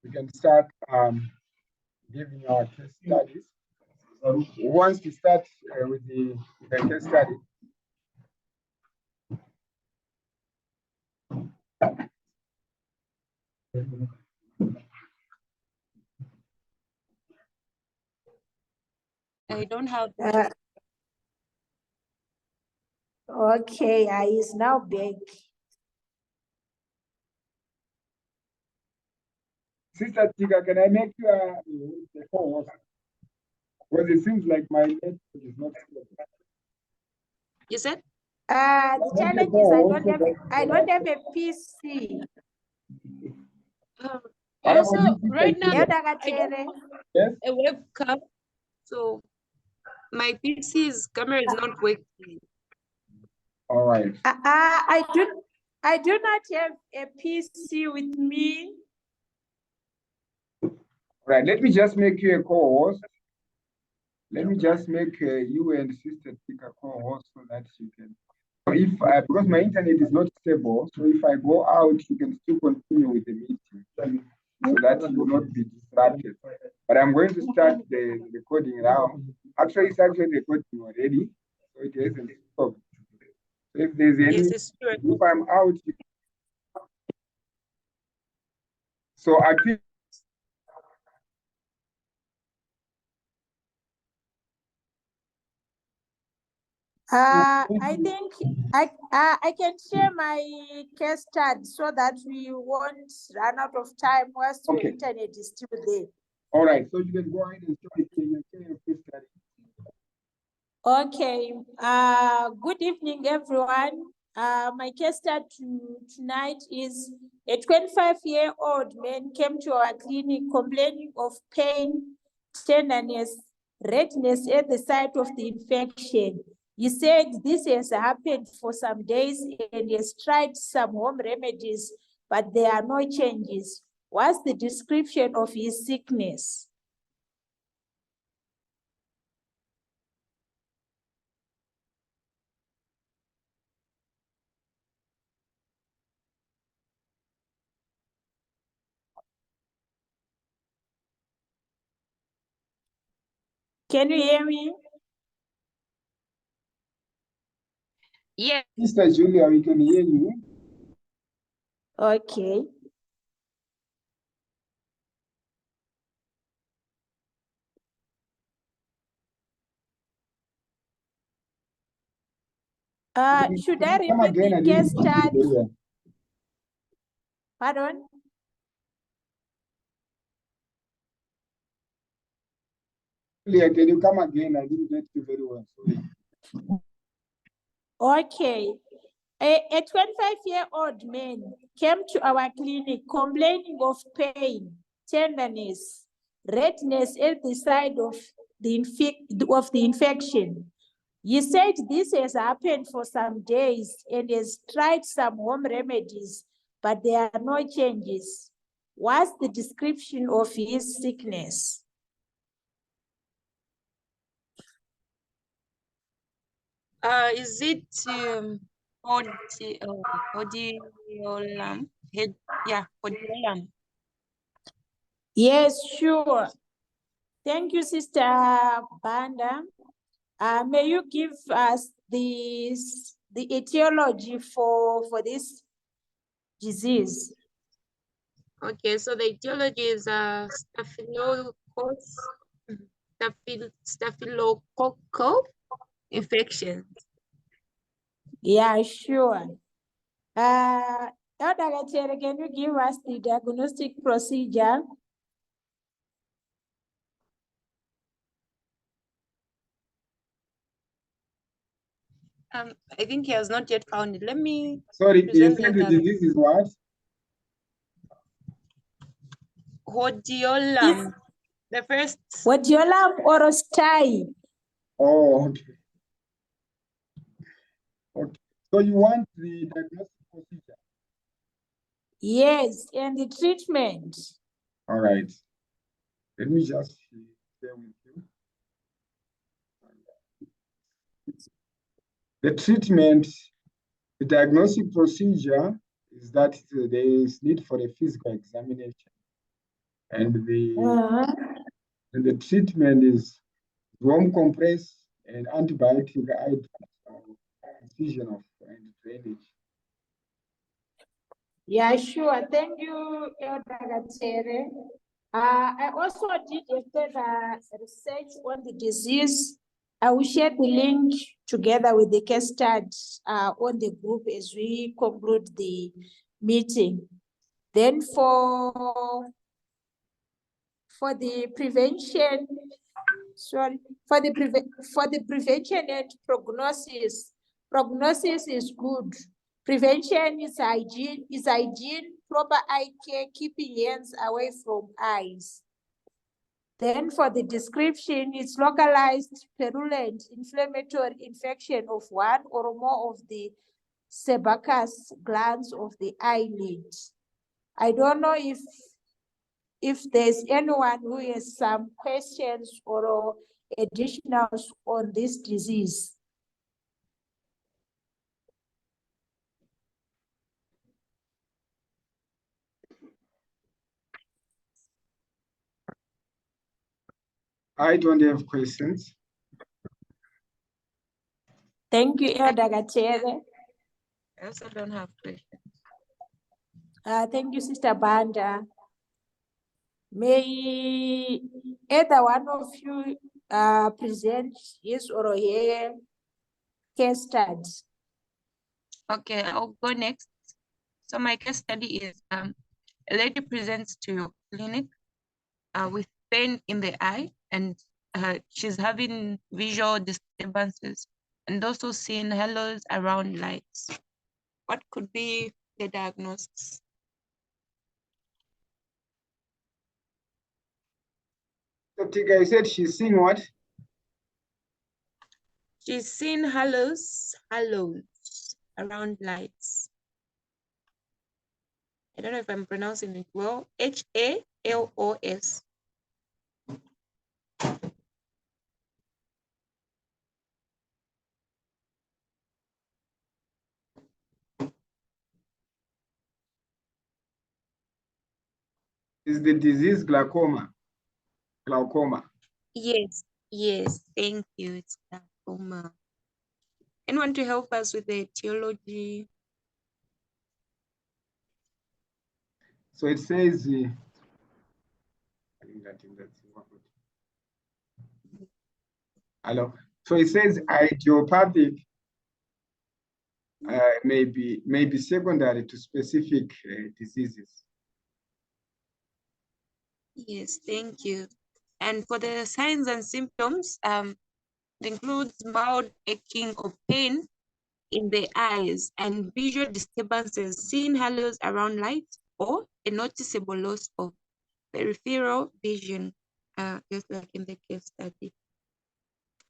we can start giving our case studies. Who wants to start with the case study? I don't have. Okay, I is now back. Sister Tika, can I make you a co-host? Because it seems like my network is not stable. You said? The challenge is I don't have a PC. Also, right now, Yes. a webcam, so my PC's camera is not working. All right. I do not have a PC with me. All right, let me just make you a co-host. Let me just make you and Sister Tika co-host so that you can. If because my internet is not stable, so if I go out, you can still continue with the meeting, so that you will not be distracted. But I'm going to start the recording now. Actually, it's actually recording already, so it hasn't stopped. So if there's any, if I'm out, so I think. I think I can share my case study so that we won't run out of time whilst the internet is still there. All right, so you can go ahead and share your case study. Okay. Good evening, everyone. My case study tonight is a 25-year-old man came to our clinic complaining of pain, tenderness, redness at the site of the infection. He said this has happened for some days and has tried some home remedies, but there are no changes. What's the description of his sickness? Can you hear me? Yeah. Sister Julia, we can hear you. Okay. Should I repeat the case study? Pardon? Julia, can you come again? I didn't get you very well. Sorry. Okay. A 25-year-old man came to our clinic complaining of pain, tenderness, redness at the site of the infection. He said this has happened for some days and has tried some home remedies, but there are no changes. What's the description of his sickness? Is it head? Yeah, Odiolam. Yes, sure. Thank you, Sister Banda. May you give us the etiology for this disease? Okay, so the etiology is staphylococcal infection. Yeah, sure. Elder Gachere, can you give us the diagnostic procedure? I think he has not yet found it. Let me. Sorry, you said the disease is what? Hodiolam. The first. Hodiolam orostai. Oh, okay. Okay. So you want the diagnostic procedure? Yes, and the treatment. All right. Let me just share with you. The treatment, the diagnostic procedure is that there is need for a physical examination. and the treatment is warm compress and antibiotic eye incision of and drainage. Yeah, sure. Thank you, Elder Gatere. I also did a further research on the disease. I will share the link together with the case study on the group as we conclude the meeting. Then for the prevention, for the prevention and prognosis is good. Prevention is hygiene, proper eye care, keeping hands away from eyes. Then for the description, it's localized, purulent, inflammatory infection of one or more of the sebaceous glands of the eyelid. I don't know if there's anyone who has some questions or additionals on this disease. I don't have questions. Thank you, Elder Gatere. I also don't have questions. Thank you, Sister Banda. May either one of you present his or her case study. Okay, I'll go next. So my case study is a lady presents to your clinic with pain in the eye, and she's having visual disturbances and also seeing halos around lights. What could be the diagnosis? So Tika, you said she's seeing what? She's seeing halos around lights. I don't know if I'm pronouncing it well. HALOS. Is the disease glaucoma? Glaucoma. Yes, thank you. It's glaucoma. Anyone to help us with the etiology? So it says, hello. So it says idiopathic may be secondary to specific diseases. Yes, thank you. And for the signs and symptoms, it includes mild aching or pain in the eyes and visual disturbances, seeing halos around light, or a noticeable loss of peripheral vision, just like in the case study.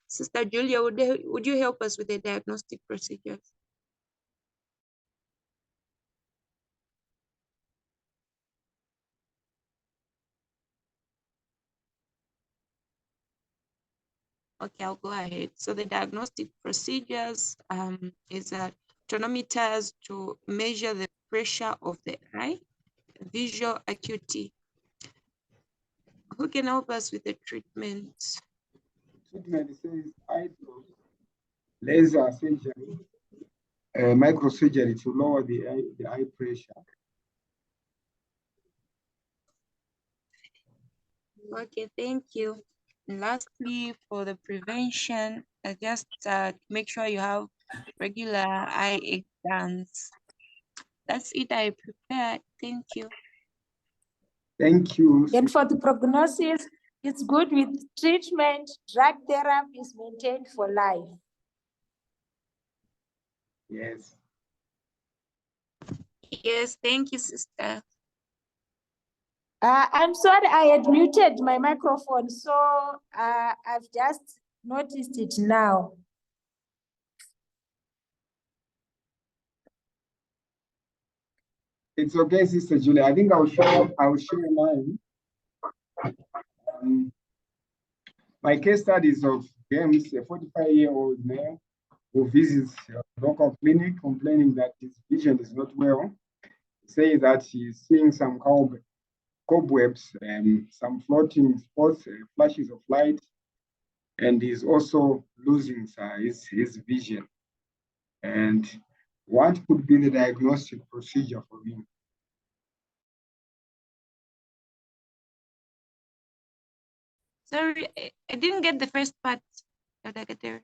Sister Julia, would you help us with the diagnostic procedures? Okay, I'll go ahead. So the diagnostic procedures is tonometers to measure the pressure of the eye, visual acuity. Who can help us with the treatment? Treatment says eye drops, laser surgery, microsurgery to lower the eye pressure. Okay, thank you. And lastly, for the prevention, just make sure you have regular eye exams. That's it I prepared. Thank you. Thank you. And for the prognosis, it's good with treatment. Drug therapy is maintained for life. Yes. Yes, thank you, sister. I'm sorry, I had muted my microphone, so I've just noticed it now. It's okay, Sister Julia. I think I'll share mine. My case studies of James, a 45-year-old male who visits a local clinic complaining that his vision is not well. Say that he's seeing some cobwebs, some floating spots, flashes of light, and he's also losing his vision. And what could be the diagnostic procedure for him? Sorry, I didn't get the first part, Dr. Kater.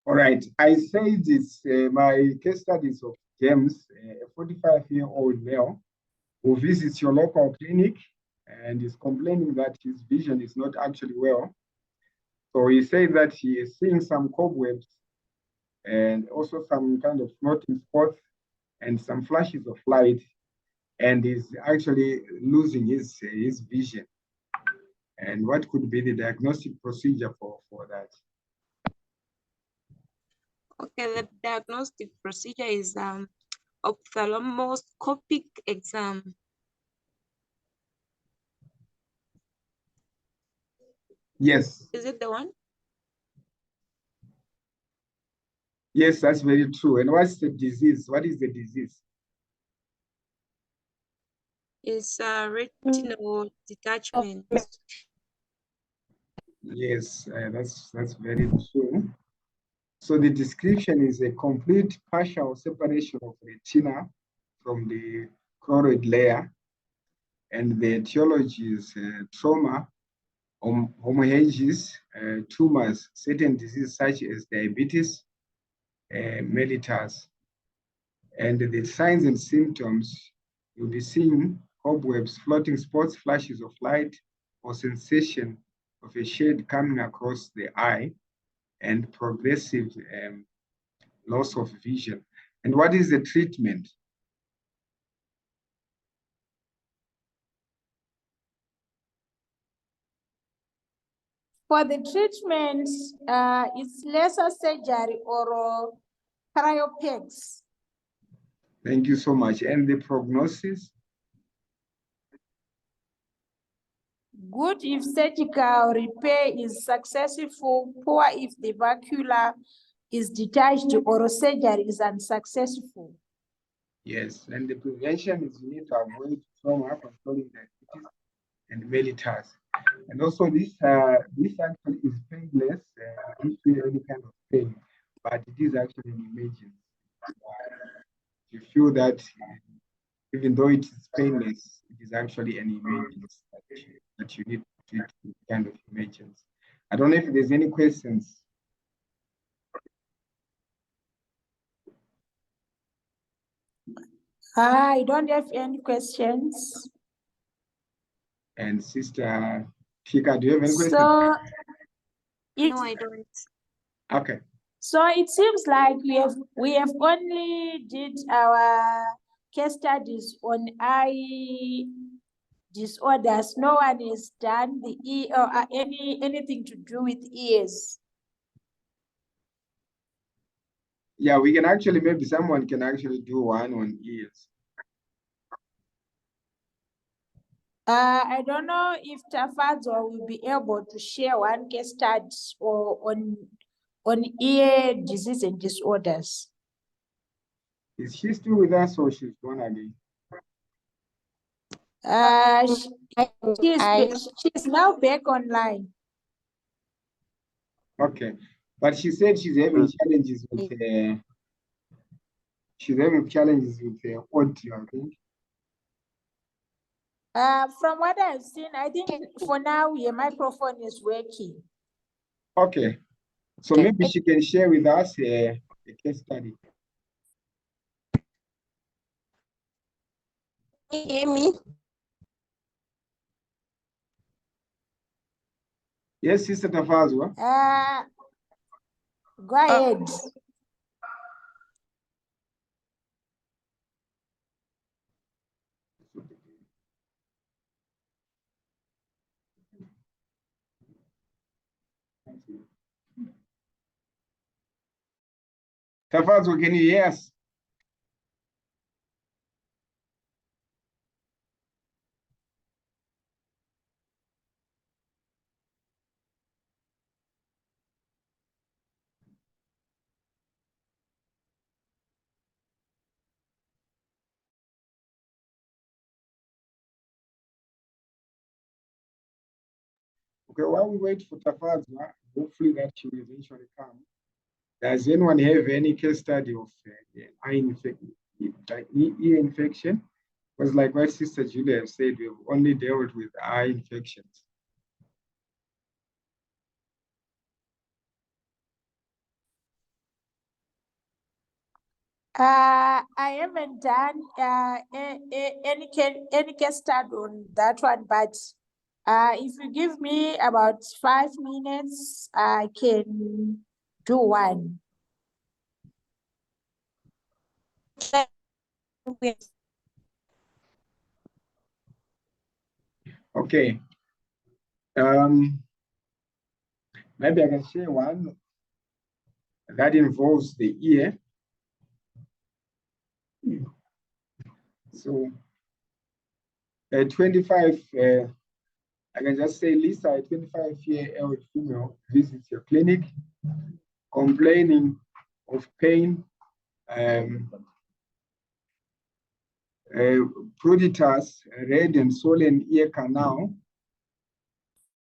All right, I said it's my case studies of James, a 45-year-old male who visits your local clinic and is complaining that his vision is not actually well. So he said that he is seeing some cobwebs and also some kind of floating spots and some flashes of light, and is actually losing his vision. And what could be the diagnostic procedure for that? Okay, the diagnostic procedure is ophthalmoscopic exam. Yes. Is it the one? Yes, that's very true. And what's the disease? What is the disease? It's retinal detachment. Yes, that's very true. So the description is a complete partial separation of retina from the choroid layer, and the etiology is trauma, hemorrhages, tumors, certain diseases such as diabetes, mellitus. And the signs and symptoms, you'll be seeing cobwebs, floating spots, flashes of light, or sensation of a shade coming across the eye, and progressive loss of vision. And what is the treatment? For the treatment, it's laser surgery or cryopex. Thank you so much. And the prognosis? Good if surgical repair is successful, poor if the macula is detached or surgery is unsuccessful. Yes, and the prevention is you need to avoid trauma, controlling diabetes, and mellitus. And also this actually is painless, if you feel any kind of pain, but it is actually an emergency. You feel that even though it is painless, it is actually an emergency that you need to treat with kind of emergency. I don't know if there's any questions. I don't have any questions. And Sister Tika, do you have any questions? So No, I don't. Okay. So it seems like we have only did our case studies on eye disorders. No one has done the ear or anything to do with ears. Yeah, we can actually, maybe someone can actually do one on ears. I don't know if Tafazo will be able to share one case study or on ear disease and disorders. Is she still with us or she's gone again? She's now back online. Okay, but she said she's having challenges with audio, I think. From what I've seen, I think for now your microphone is working. Okay, so maybe she can share with us a case study. Can you hear me? Yes, Sister Tafazwa. Go ahead. Tafazwa, can you hear us? Okay, while we wait for Tafazwa, hopefully that she will eventually come. Does anyone have any case study of ear infection? Because like what Sister Julia said, we've only dealt with eye infections. I haven't done any case study on that one, but if you give me about 5 minutes, I can do one. Okay. Maybe I can share one that involves the ear. So, 25, I can just say Lisa, a 25-year-old female, visits your clinic complaining of pain, pruritus, red and swollen ear canal,